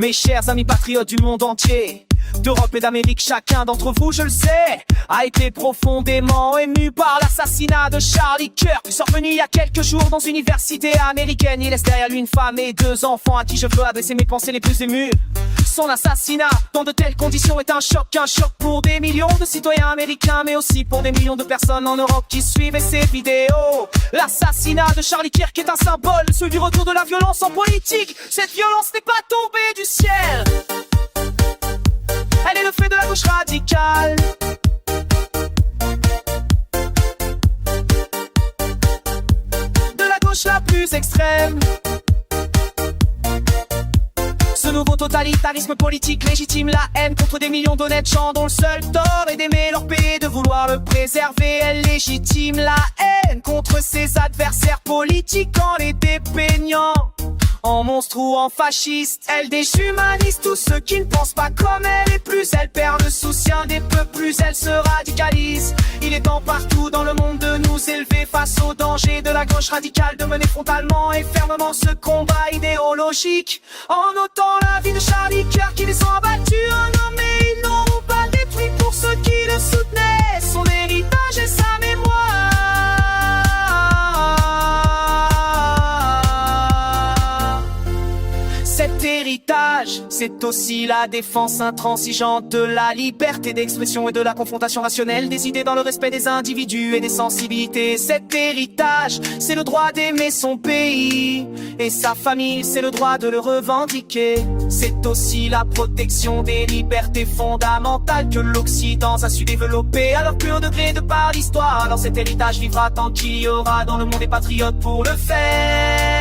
Mes chers amis patriotes du monde entier, d'Europe et d'Amérique, chacun d'entre vous, je le sais, a été profondément ému par l'assassinat de Charlie Kirk, survenu il y a quelques jours dans une université américaine. Il laisse derrière lui une femme et 2 enfants à qui je veux adresser mes pensées les plus émues. Son assassinat dans de telles conditions est un choc pour des millions de citoyens américains, mais aussi pour des millions de personnes en Europe qui suivent ces vidéos. L'assassinat de Charlie Kirk est un symbole, celui du retour de la violence en politique. Cette violence n'est pas tombée du ciel, elle est le fait de la gauche radicale. De la gauche la plus extrême. Ce nouveau totalitarisme politique légitime la haine contre des millions d'honnêtes gens dont le seul tort est d'aimer leur pays et de vouloir le préserver. Elle légitime la haine contre ses adversaires politiques en les dépeignant en monstre ou en fasciste. Elle déshumanise tous ceux qui ne pensent pas comme elle, et plus elle perd le soutien des peuples, plus elle se radicalise. Il est temps partout dans le monde de nous élever face au danger de la gauche radicale, de mener frontalement et fermement ce combat idéologique. En notant la vie de Charlie Kirk, ils les ont abattus, un homme, et ils n'auront pas détruit pour ceux qui le soutenaient, son héritage et sa mémoire. Cet héritage, c'est aussi la défense intransigeante de la liberté d'expression et de la confrontation rationnelle des idées dans le respect des individus et des sensibilités. Cet héritage, c'est le droit d'aimer son pays et sa famille, c'est le droit de le revendiquer. C'est aussi la protection des libertés fondamentales que l'Occident a su développer à leur plus haut degré de par l'histoire. Alors cet héritage vivra tant qu'il y aura dans le monde des patriotes pour le faire.